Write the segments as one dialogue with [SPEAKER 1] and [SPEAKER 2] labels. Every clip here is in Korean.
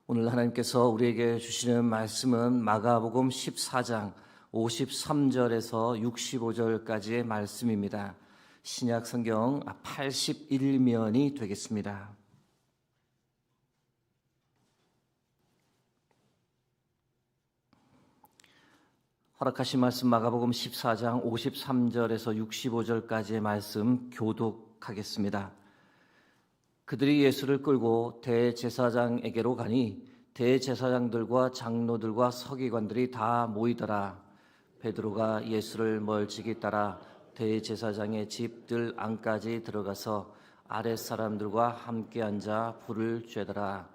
[SPEAKER 1] 오늘 하나님께서 우리에게 주시는 말씀은 마가복음 14장 53절에서 65절까지의 말씀입니다. 신약 성경 81면이 되겠습니다. 허락하신 말씀 마가복음 14장 53절에서 65절까지의 말씀 교독하겠습니다. 그들이 예수를 끌고 대제사장에게로 가니 대제사장들과 장로들과 서기관들이 다 모이더라. 베드로가 예수를 멀찍이 따라 대제사장의 집들 안까지 들어가서 아랫사람들과 함께 앉아 불을 쬐더라.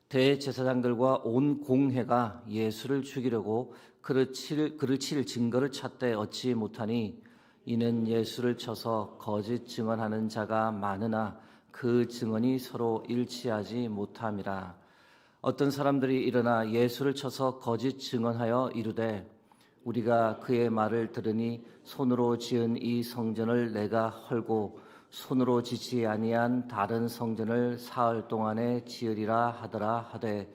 [SPEAKER 1] 대제사장들과 온 공회가 예수를 죽이려고 그를 칠 증거를 찾되 얻지 못하니 이는 예수를 쳐서 거짓 증언하는 자가 많으나 그 증언이 서로 일치하지 못함이라. 어떤 사람들이 일어나 예수를 쳐서 거짓 증언하여 이르되 우리가 그의 말을 들으니 손으로 지은 이 성전을 내가 헐고 손으로 짓지 아니한 다른 성전을 사흘 동안에 지으리라 하더라 하되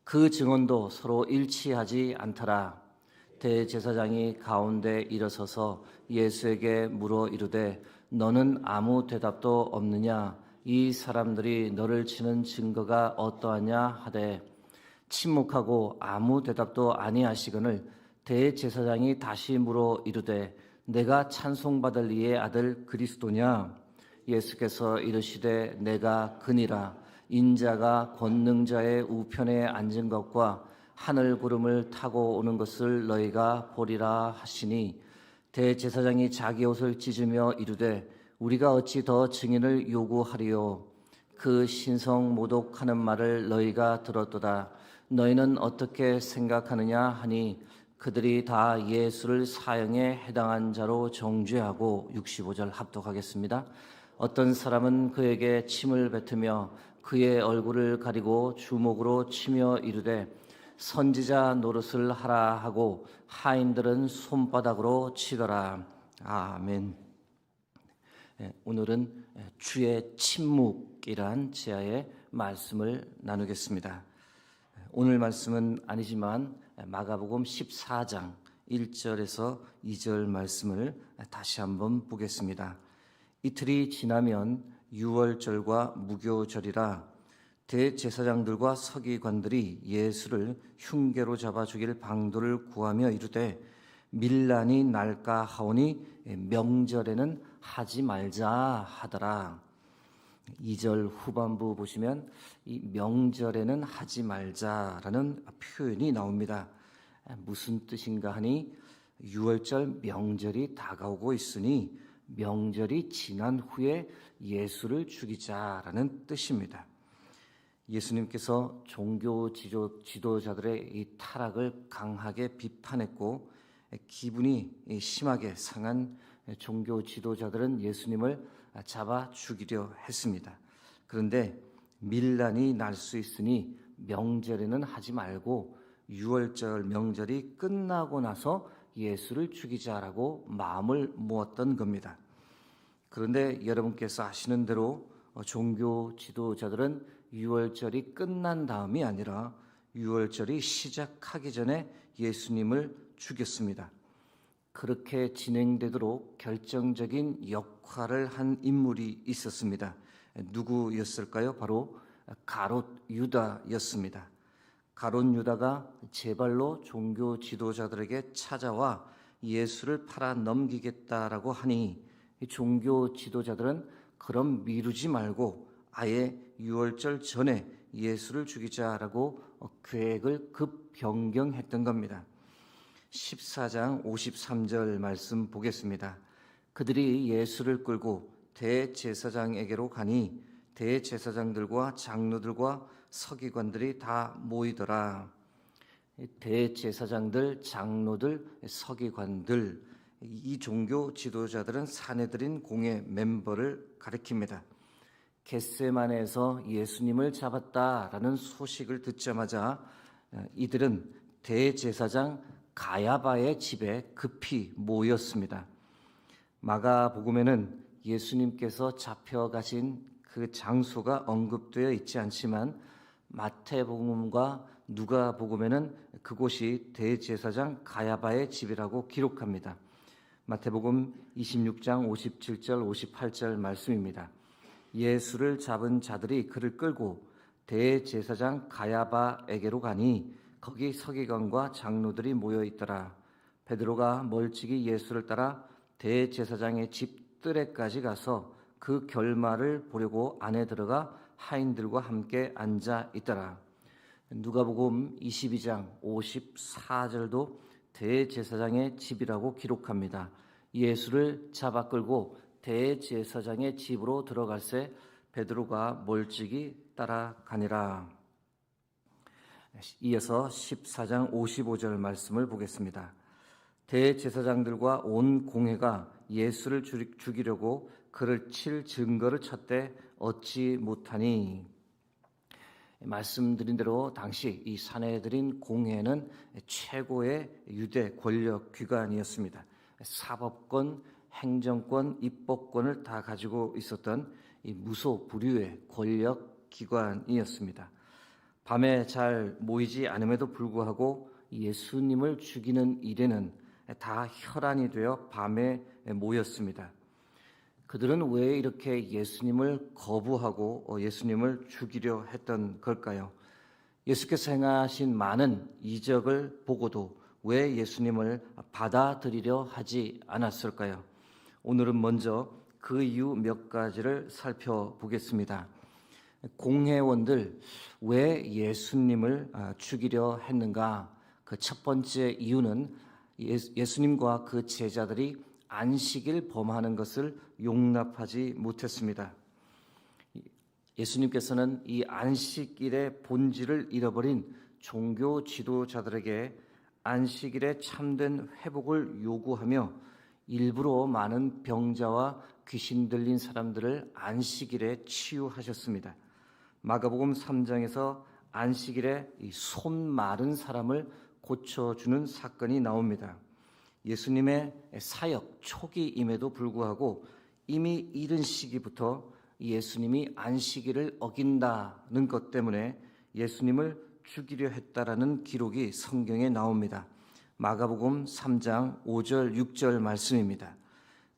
[SPEAKER 1] 그 증언도 서로 일치하지 않더라. 대제사장이 가운데 일어서서 예수에게 물어 이르되 너는 아무 대답도 없느냐? 이 사람들이 너를 치는 증거가 어떠하냐 하되 침묵하고 아무 대답도 아니하시거늘 대제사장이 다시 물어 이르되 내가 찬송받을 이의 아들 그리스도냐? 예수께서 이르시되 내가 그니라. 인자가 권능자의 우편에 앉은 것과 하늘 구름을 타고 오는 것을 너희가 보리라 하시니 대제사장이 자기 옷을 찢으며 이르되 우리가 어찌 더 증인을 요구하리요? 그 신성 모독하는 말을 너희가 들었도다. 너희는 어떻게 생각하느냐 하니 그들이 다 예수를 사형에 해당한 자로 정죄하고 65절 합독하겠습니다. 어떤 사람은 그에게 침을 뱉으며 그의 얼굴을 가리고 주먹으로 치며 이르되 선지자 노릇을 하라 하고 하인들은 손바닥으로 치더라. 아멘. 오늘은 주의 침묵이란 제야의 말씀을 나누겠습니다. 오늘 말씀은 아니지만 마가복음 14장 1절에서 2절 말씀을 다시 한번 보겠습니다. 이틀이 지나면 유월절과 무교절이라 대제사장들과 서기관들이 예수를 흉계로 잡아 죽일 방도를 구하며 이르되 밀란이 날까 하오니 명절에는 하지 말자 하더라. 2절 후반부 보시면 이 명절에는 하지 말자라는 표현이 나옵니다. 무슨 뜻인가 하니 유월절 명절이 다가오고 있으니 명절이 지난 후에 예수를 죽이자라는 뜻입니다. 예수님께서 종교 지도자들의 이 타락을 강하게 비판했고 기분이 심하게 상한 종교 지도자들은 예수님을 잡아 죽이려 했습니다. 그런데 밀란이 날 수 있으니 명절에는 하지 말고 유월절 명절이 끝나고 나서 예수를 죽이자라고 마음을 모았던 겁니다. 그런데 여러분께서 아시는 대로 종교 지도자들은 유월절이 끝난 다음이 아니라 유월절이 시작하기 전에 예수님을 죽였습니다. 그렇게 진행되도록 결정적인 역할을 한 인물이 있었습니다. 누구였을까요? 바로 가롯 유다였습니다. 가롯 유다가 제 발로 종교 지도자들에게 찾아와 예수를 팔아 넘기겠다라고 하니 종교 지도자들은 그럼 미루지 말고 아예 유월절 전에 예수를 죽이자라고 계획을 급 변경했던 겁니다. 14장 53절 말씀 보겠습니다. 그들이 예수를 끌고 대제사장에게로 가니 대제사장들과 장로들과 서기관들이 다 모이더라. 대제사장들, 장로들, 서기관들, 이 종교 지도자들은 사내들인 공회 멤버를 가리킵니다. 겟세마네에서 예수님을 잡았다라는 소식을 듣자마자 이들은 대제사장 가야바의 집에 급히 모였습니다. 마가복음에는 예수님께서 잡혀가신 그 장소가 언급되어 있지 않지만 마태복음과 누가복음에는 그곳이 대제사장 가야바의 집이라고 기록합니다. 마태복음 26장 57절 58절 말씀입니다. 예수를 잡은 자들이 그를 끌고 대제사장 가야바에게로 가니 거기 서기관과 장로들이 모여 있더라. 베드로가 멀찍이 예수를 따라 대제사장의 집 뜰에까지 가서 그 결말을 보려고 안에 들어가 하인들과 함께 앉아 있더라. 누가복음 22장 54절도 대제사장의 집이라고 기록합니다. 예수를 잡아 끌고 대제사장의 집으로 들어갈새 베드로가 멀찍이 따라가니라. 이어서 14장 55절 말씀을 보겠습니다. 대제사장들과 온 공회가 예수를 죽이려고 그를 칠 증거를 찾되 얻지 못하니. 말씀드린 대로 당시 이 사내들인 공회는 최고의 유대 권력 기관이었습니다. 사법권, 행정권, 입법권을 다 가지고 있었던 이 무소불위의 권력 기관이었습니다. 밤에 잘 모이지 않음에도 불구하고 예수님을 죽이는 일에는 다 혈안이 되어 밤에 모였습니다. 그들은 왜 이렇게 예수님을 거부하고 예수님을 죽이려 했던 걸까요? 예수께서 행하신 많은 이적을 보고도 왜 예수님을 받아들이려 하지 않았을까요? 오늘은 먼저 그 이유 몇 가지를 살펴보겠습니다. 공회원들 왜 예수님을 죽이려 했는가? 그 첫 번째 이유는 예수님과 그 제자들이 안식일 범하는 것을 용납하지 못했습니다. 예수님께서는 이 안식일의 본질을 잃어버린 종교 지도자들에게 안식일의 참된 회복을 요구하며 일부러 많은 병자와 귀신 들린 사람들을 안식일에 치유하셨습니다. 마가복음 3장에서 안식일에 손 마른 사람을 고쳐주는 사건이 나옵니다. 예수님의 사역 초기임에도 불구하고 이미 이른 시기부터 예수님이 안식일을 어긴다는 것 때문에 예수님을 죽이려 했다라는 기록이 성경에 나옵니다. 마가복음 3장 5절 6절 말씀입니다.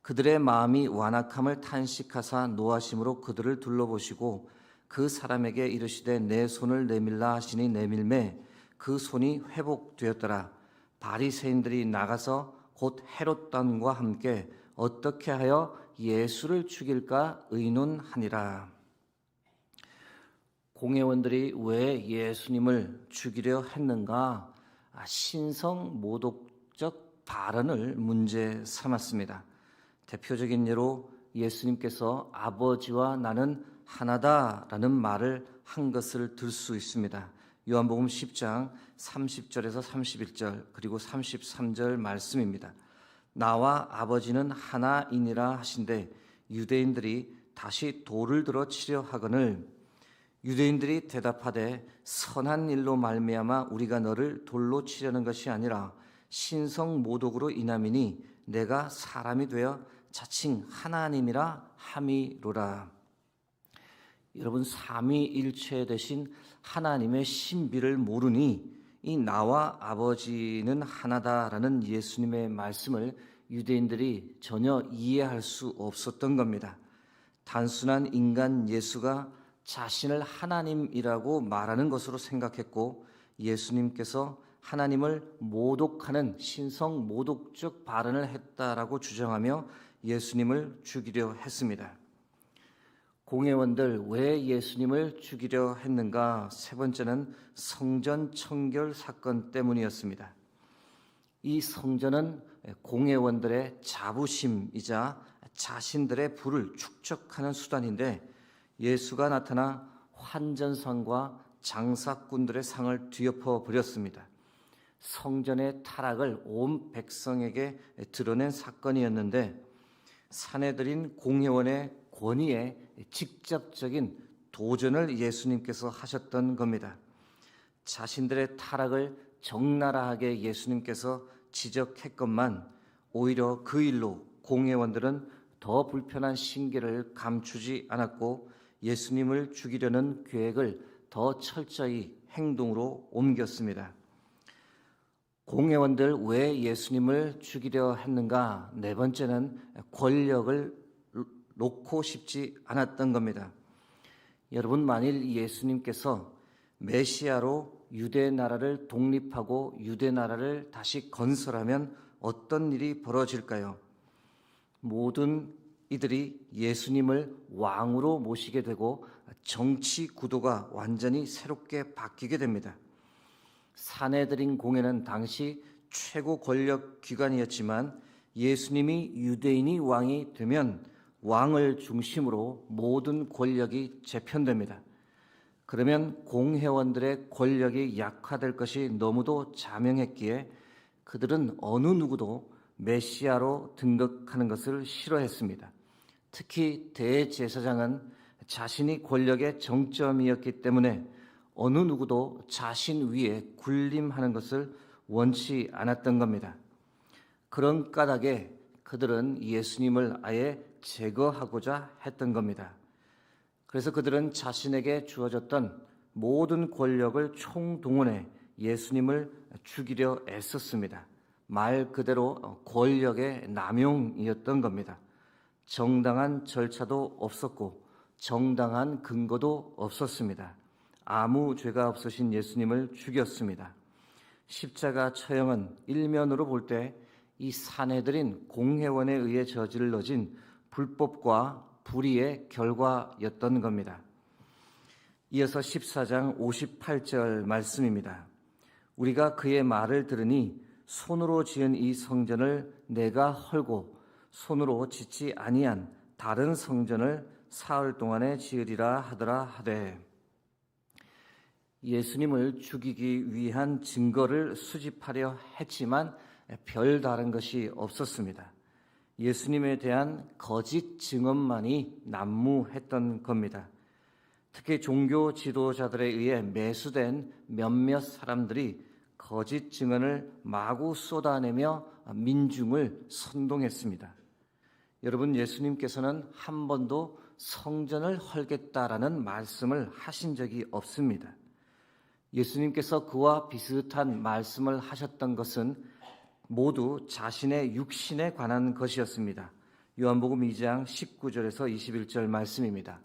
[SPEAKER 1] 그들의 마음이 완악함을 탄식하사 노하심으로 그들을 둘러보시고 그 사람에게 이르시되 내 손을 내밀라 하시니 내밀매 그 손이 회복되었더라. 바리새인들이 나가서 곧 헤롯단과 함께 어떻게 하여 예수를 죽일까 의논하니라. 공회원들이 왜 예수님을 죽이려 했는가? 신성 모독적 발언을 문제 삼았습니다. 대표적인 예로 예수님께서 아버지와 나는 하나다라는 말을 한 것을 들 수 있습니다. 요한복음 10장 30절에서 31절 그리고 33절 말씀입니다. 나와 아버지는 하나이니라 하신대 유대인들이 다시 돌을 들어 치려 하거늘 유대인들이 대답하되 선한 일로 말미암아 우리가 너를 돌로 치려는 것이 아니라 신성 모독으로 인함이니 내가 사람이 되어 자칭 하나님이라 함이로라. 여러분 삼위일체 되신 하나님의 신비를 모르니 이 나와 아버지는 하나다라는 예수님의 말씀을 유대인들이 전혀 이해할 수 없었던 겁니다. 단순한 인간 예수가 자신을 하나님이라고 말하는 것으로 생각했고 예수님께서 하나님을 모독하는 신성 모독적 발언을 했다라고 주장하며 예수님을 죽이려 했습니다. 공회원들 왜 예수님을 죽이려 했는가? 세 번째는 성전 청결 사건 때문이었습니다. 이 성전은 공회원들의 자부심이자 자신들의 부를 축적하는 수단인데 예수가 나타나 환전상과 장사꾼들의 상을 뒤엎어 버렸습니다. 성전의 타락을 온 백성에게 드러낸 사건이었는데 사내들인 공회원의 권위에 직접적인 도전을 예수님께서 하셨던 겁니다. 자신들의 타락을 적나라하게 예수님께서 지적했건만 오히려 그 일로 공회원들은 더 불편한 신계를 감추지 않았고 예수님을 죽이려는 계획을 더 철저히 행동으로 옮겼습니다. 공회원들 왜 예수님을 죽이려 했는가? 네 번째는 권력을 놓고 싶지 않았던 겁니다. 여러분, 만일 예수님께서 메시아로 유대 나라를 독립하고 유대 나라를 다시 건설하면 어떤 일이 벌어질까요? 모든 이들이 예수님을 왕으로 모시게 되고 정치 구도가 완전히 새롭게 바뀌게 됩니다. 산헤드린 공회는 당시 최고 권력 기관이었지만 예수님이 유대인이 왕이 되면 왕을 중심으로 모든 권력이 재편됩니다. 그러면 공회원들의 권력이 약화될 것이 너무도 자명했기에 그들은 어느 누구도 메시아로 등극하는 것을 싫어했습니다. 특히 대제사장은 자신이 권력의 정점이었기 때문에 어느 누구도 자신 위에 군림하는 것을 원치 않았던 겁니다. 그런 까닭에 그들은 예수님을 아예 제거하고자 했던 겁니다. 그래서 그들은 자신에게 주어졌던 모든 권력을 총동원해 예수님을 죽이려 애썼습니다. 말 그대로 권력의 남용이었던 겁니다. 정당한 절차도 없었고 정당한 근거도 없었습니다. 아무 죄가 없으신 예수님을 죽였습니다. 십자가 처형은 일면으로 볼 때 이 산헤드린 공회원에 의해 저질러진 불법과 불의의 결과였던 겁니다. 이어서 14장 58절 말씀입니다. 우리가 그의 말을 들으니 손으로 지은 이 성전을 내가 헐고 손으로 짓지 아니한 다른 성전을 사흘 동안에 지으리라 하더라 하되, 예수님을 죽이기 위한 증거를 수집하려 했지만 별다른 것이 없었습니다. 예수님에 대한 거짓 증언만이 난무했던 겁니다. 특히 종교 지도자들에 의해 매수된 몇몇 사람들이 거짓 증언을 마구 쏟아내며 민중을 선동했습니다. 여러분, 예수님께서는 한 번도 성전을 헐겠다라는 말씀을 하신 적이 없습니다. 예수님께서 그와 비슷한 말씀을 하셨던 것은 모두 자신의 육신에 관한 것이었습니다. 요한복음 2장 19절에서 21절 말씀입니다.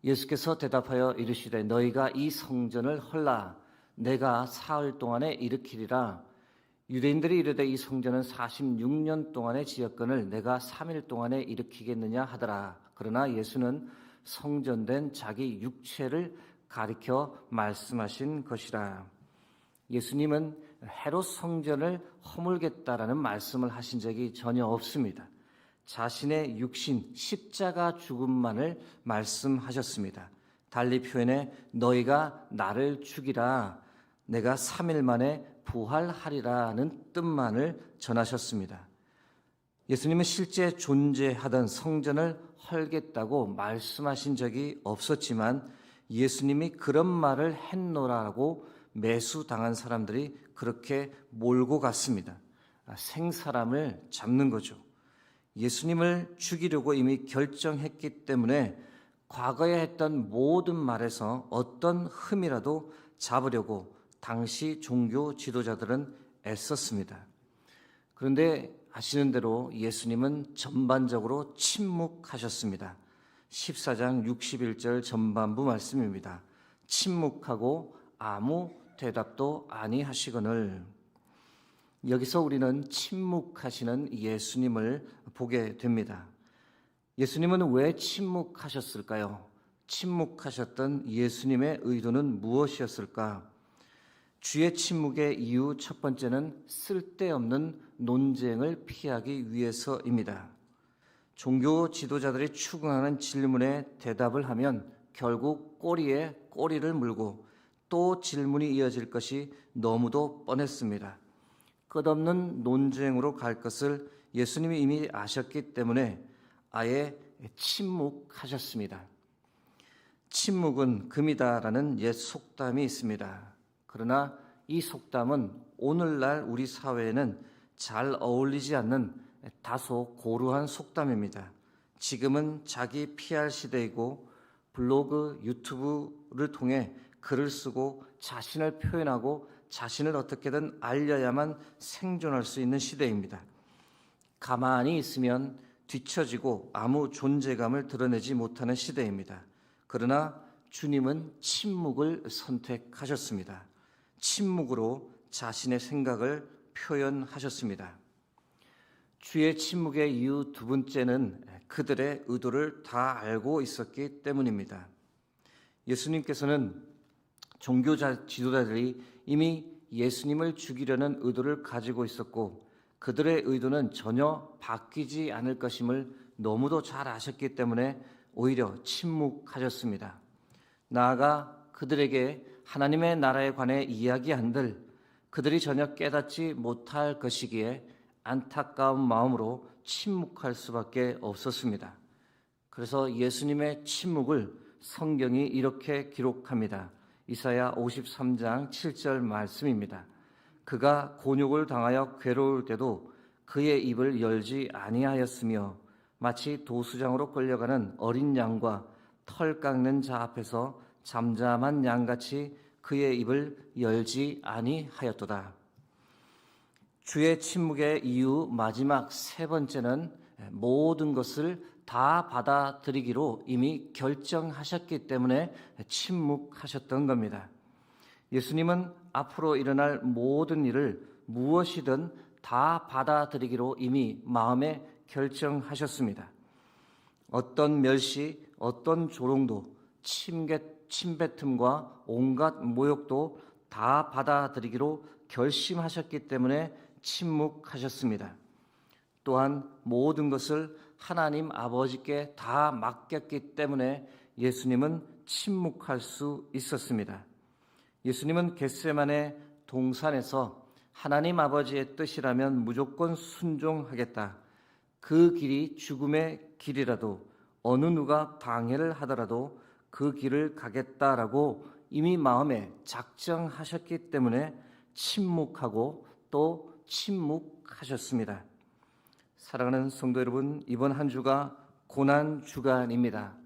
[SPEAKER 1] 예수께서 대답하여 이르시되 너희가 이 성전을 헐라 내가 사흘 동안에 일으키리라. 유대인들이 이르되 이 성전은 46년 동안에 지었거늘 내가 3일 동안에 일으키겠느냐 하더라. 그러나 예수는 성전된 자기 육체를 가리켜 말씀하신 것이라. 예수님은 헤롯 성전을 허물겠다라는 말씀을 하신 적이 전혀 없습니다. 자신의 육신 십자가 죽음만을 말씀하셨습니다. 달리 표현해 너희가 나를 죽이라 내가 3일 만에 부활하리라는 뜻만을 전하셨습니다. 예수님은 실제 존재하던 성전을 헐겠다고 말씀하신 적이 없었지만 예수님이 그런 말을 했노라고 매수당한 사람들이 그렇게 몰고 갔습니다. 생사람을 잡는 거죠. 예수님을 죽이려고 이미 결정했기 때문에 과거에 했던 모든 말에서 어떤 흠이라도 잡으려고 당시 종교 지도자들은 애썼습니다. 그런데 아시는 대로 예수님은 전반적으로 침묵하셨습니다. 14장 61절 전반부 말씀입니다. 침묵하고 아무 대답도 아니하시거늘. 여기서 우리는 침묵하시는 예수님을 보게 됩니다. 예수님은 왜 침묵하셨을까요? 침묵하셨던 예수님의 의도는 무엇이었을까? 주의 침묵의 이유 첫 번째는 쓸데없는 논쟁을 피하기 위해서입니다. 종교 지도자들이 추궁하는 질문에 대답을 하면 결국 꼬리에 꼬리를 물고 또 질문이 이어질 것이 너무도 뻔했습니다. 끝없는 논쟁으로 갈 것을 예수님이 이미 아셨기 때문에 아예 침묵하셨습니다. 침묵은 금이다라는 옛 속담이 있습니다. 그러나 이 속담은 오늘날 우리 사회에는 잘 어울리지 않는 다소 고루한 속담입니다. 지금은 자기 PR 시대이고 블로그, 유튜브를 통해 글을 쓰고 자신을 표현하고 자신을 어떻게든 알려야만 생존할 수 있는 시대입니다. 가만히 있으면 뒤처지고 아무 존재감을 드러내지 못하는 시대입니다. 그러나 주님은 침묵을 선택하셨습니다. 침묵으로 자신의 생각을 표현하셨습니다. 주의 침묵의 이유 두 번째는 그들의 의도를 다 알고 있었기 때문입니다. 예수님께서는 종교 지도자들이 이미 예수님을 죽이려는 의도를 가지고 있었고 그들의 의도는 전혀 바뀌지 않을 것임을 너무도 잘 아셨기 때문에 오히려 침묵하셨습니다. 나아가 그들에게 하나님의 나라에 관해 이야기한들 그들이 전혀 깨닫지 못할 것이기에 안타까운 마음으로 침묵할 수밖에 없었습니다. 그래서 예수님의 침묵을 성경이 이렇게 기록합니다. 이사야 53장 7절 말씀입니다. 그가 곤욕을 당하여 괴로울 때도 그의 입을 열지 아니하였으며 마치 도수장으로 끌려가는 어린 양과 털 깎는 자 앞에서 잠잠한 양같이 그의 입을 열지 아니하였도다. 주의 침묵의 이유 마지막 세 번째는 모든 것을 다 받아들이기로 이미 결정하셨기 때문에 침묵하셨던 겁니다. 예수님은 앞으로 일어날 모든 일을 무엇이든 다 받아들이기로 이미 마음에 결정하셨습니다. 어떤 멸시, 어떤 조롱도, 침뱉음과 온갖 모욕도 다 받아들이기로 결심하셨기 때문에 침묵하셨습니다. 또한 모든 것을 하나님 아버지께 다 맡겼기 때문에 예수님은 침묵할 수 있었습니다. 예수님은 겟세마네 동산에서 하나님 아버지의 뜻이라면 무조건 순종하겠다. 그 길이 죽음의 길이라도 어느 누가 방해를 하더라도 그 길을 가겠다라고 이미 마음에 작정하셨기 때문에 침묵하고 또 침묵하셨습니다. 사랑하는 성도 여러분, 이번 한 주가 고난 주간입니다.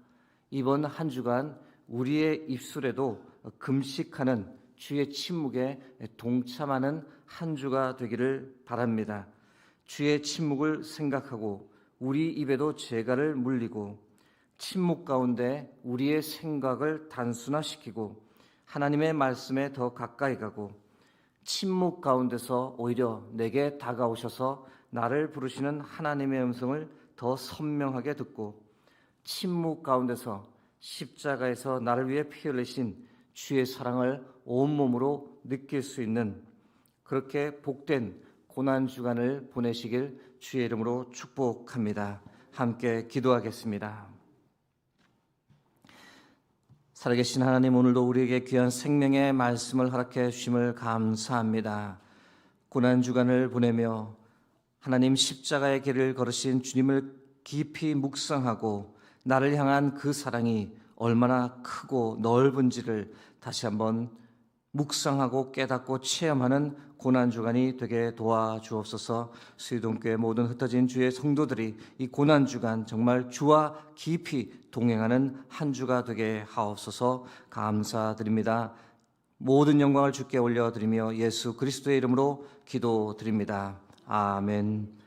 [SPEAKER 1] 이번 한 주간 우리의 입술에도 금식하는 주의 침묵에 동참하는 한 주가 되기를 바랍니다. 주의 침묵을 생각하고 우리 입에도 죄가를 물리고 침묵 가운데 우리의 생각을 단순화시키고 하나님의 말씀에 더 가까이 가고 침묵 가운데서 오히려 내게 다가오셔서 나를 부르시는 하나님의 음성을 더 선명하게 듣고 침묵 가운데서 십자가에서 나를 위해 피 흘리신 주의 사랑을 온몸으로 느낄 수 있는 그렇게 복된 고난주간을 보내시길 주의 이름으로 축복합니다. 함께 기도하겠습니다. 살아계신 하나님, 오늘도 우리에게 귀한 생명의 말씀을 허락해 주심을 감사합니다. 고난주간을 보내며 하나님 십자가의 길을 걸으신 주님을 깊이 묵상하고 나를 향한 그 사랑이 얼마나 크고 넓은지를 다시 한번 묵상하고 깨닫고 체험하는 고난주간이 되게 도와주옵소서. 수유동교회 모든 흩어진 주의 성도들이 이 고난주간 정말 주와 깊이 동행하는 한 주가 되게 하옵소서. 감사드립니다. 모든 영광을 주께 올려드리며 예수 그리스도의 이름으로 기도드립니다. 아멘.